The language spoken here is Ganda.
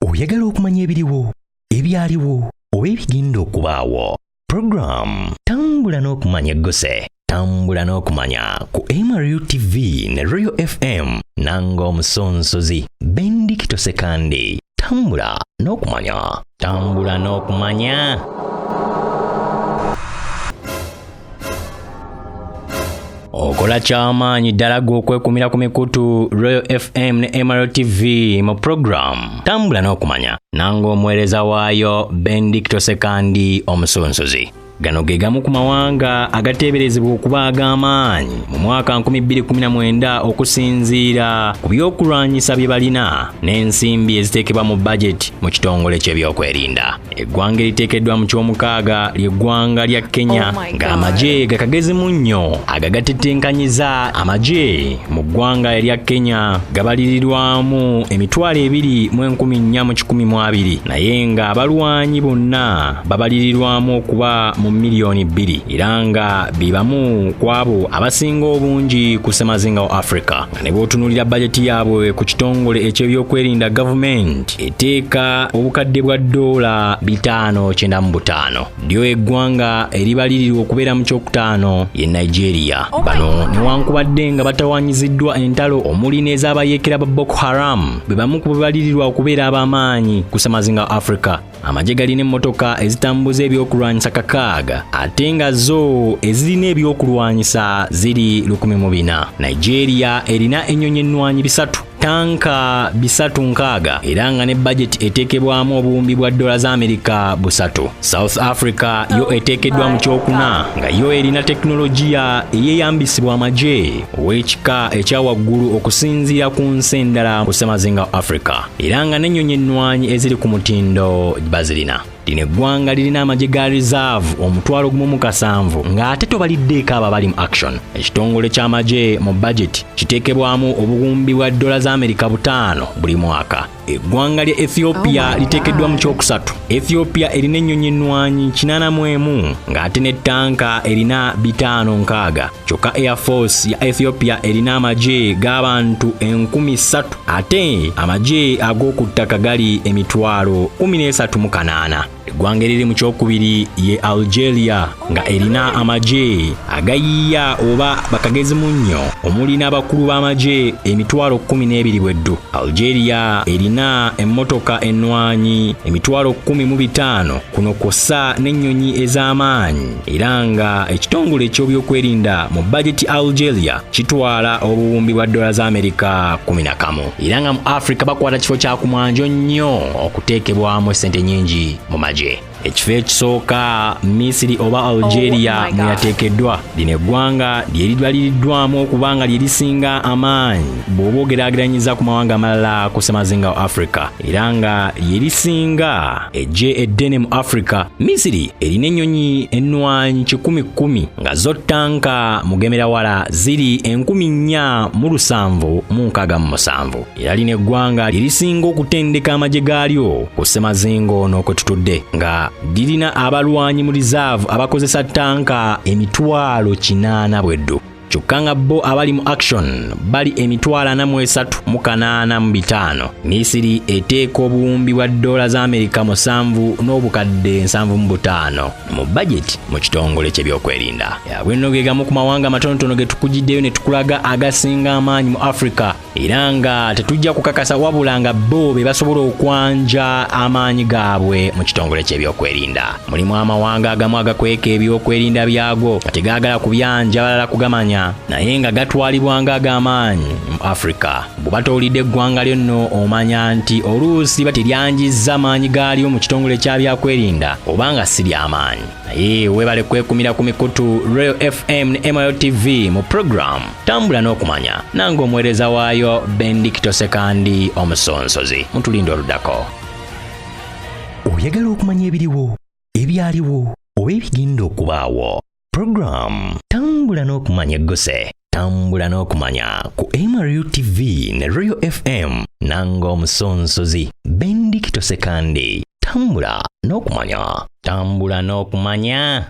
Oyagala okumanya ebiriwo, ebyaliwo, oba ebigenda okubaawo. Program Tambula n'okumanya eggose. Tambula n'okumanya ku MRU TV ne Royal FM nango omusonsozi Bendicto Sekandi. Tambula n'okumanya. Tambula n'okumanya. Okola ky'amaanyi ddala gw'okwekumira ku mikutu Royal FM ne MRU TV mu program Tambula n'okumanya nango omuweereza waayo Bendicto Sekandi omusonsozi. Gano ge gamu ku mawanga agateeberezebwa okuba ag'amaanyi mu mwaka 2019 okusinziira ku byokulwanyisa bye balina n'ensimbi eziteekebwa mu budget mu kitongole ky'ebyokwerinda. Eggwanga eriteekeddwa mu ky'omukaaga ly'eggwanga lya Kenya ng'amagye gakagezi nnyo agagatetenkanyiza amagye mu ggwanga erya Kenya gabalirirwamu 2,412 naye nga abalwanyi bonna babalirirwamu okuba mu milioni 2 era nga bibamu kwabo abasinga obungi ku ssemazinga wa Afrika. Ne bw'otunuulira bajeti yaabwe ku kitongole eky'ebyokwerinda gavumenti eteeka obukadde bwa $595. Lyo eggwanga eribalirirwa okubeera mu kyokutaano ye Nigeria. Bano newankubadde nga batawanyiziddwa entalo omuli n'ez'abayeekera ba Boko Haram be bamu ku bebalirirwa okubeera ab'amaanyi ku ssemazinga wa Afrika. Amagye galina emmotoka ezitambuza ebyokulwanyisa kakaaga ate nga zo ezirina ebyokulwanyisa ziri 1,400. Nigeria erina ennyonyi ennwanyi 3, tanka 360 era nga ne budget eteekebwamu obuwumbi bwa $3 3. South Africa yo eteekeddwa mu kyokuna nga yo erina tekinologiya eyeyambisibwa amagye ow'ekika ekyawaggulu okusinziira ku nsi endala ku ssemazinga wa Africa era nga n'ennyonyi ennwanyi eziri ku mutindo bazirina. Lino eggwanga lirina amagye ga reserve 17,000 ng'ate tobaliddeeko abo abali mu action. Ekitongole ky'amagye mu budget kiteekebwamu obuwumbi bwa $5 buli mwaka. Eggwanga lya Ethiopia liteekeddwa mu kyokusatu. Ethiopia erina ennyonyi ennwanyi 81 ng'ate ne tanka erina 560. Kyokka Air Force ya Ethiopia erina amagye g'abantu 3,000 ate amagye ag'oku ttaka gali 18,000. Eggwanga eriri mu kyokubiri ye Algeria nga erina amagye agayiya oba bakagezi nnyo omuli n'abakulu b'amagye 12,000 bweddu. Algeria erina emmotoka ennwanyi 15,000 kuno kw'ossa n'ennyonyi ez'amaanyi era nga ekitongole eky'ebyokwerinda mu budget Algeria kitwala obuwumbi bwa $11 era nga mu Afrika bakwata kifo kya kumwanjo nnyo okuteekebwamu ssente nnyingi mu magye. Ekifo ekisooka Misiri oba Algeria mwe yateekeddwa. Lino eggwanga lyeridwaliriddwamu okubanga lyerisinga amaanyi bw'oba ogeraageranyiza ku mawanga amalala ku ssemazinga wa Afrika era nga lyerisinga eggye eddene mu Afrika. Misiri erina ennyonyi ennwanyi 10,000 nga zo tanka mugemerawala ziri 4,767 era lino eggwanga lyerisinga okutendeka amagye gaalyo ku ssemazinga ono kwe tutudde nga lirina abalwanyi mu reserve abakozesa tanka 800 bweddu. Kyokka nga bo abali mu action bali 43,885. Misiri eteeka obuwumbi bwa $7 n'obukadde 75 mu budget mu kitongole ky'ebyokwerinda. Bw'enno ge gamu ku mawanga matonotono ge tukugiddeyo ne tukulaga agasinga amaanyi mu Afrika era nga tetujja kukakasa wabula nga bo be basobola okwanja amaanyi gaabwe mu kitongole ky'ebyokwerinda. Mulimu amawanga agamu agakweka ebyokwerinda byago nga tegaagala kubyanja balala kugamanya naye nga gatwalibwanga ag'amaanyi mu Afrika. Bw'oba towulidde eggwanga lyonno omanya nti oluusi bateryanjizza amaanyi gaalyo mu kitongole ky'ebyokwerinda oba nga si ly'amaanyi. Naye weebale kwekumira ku mikutu Royal FM ne MRU TV mu program Tambula n'okumanya nange omuweereza waayo Bendicto Sekandi omusonsozi. Mutulinde oluddako. Oyagala okumanya ebiriwo, ebyaliwo, oba ebigenda okubaawo. Program Tambula n'okumanya eggose. Tambula n'okumanya ku MRU TV ne Royal FM nango omusonsozi Bendicto Sekandi. Tambula n'okumanya. Tambula n'okumanya.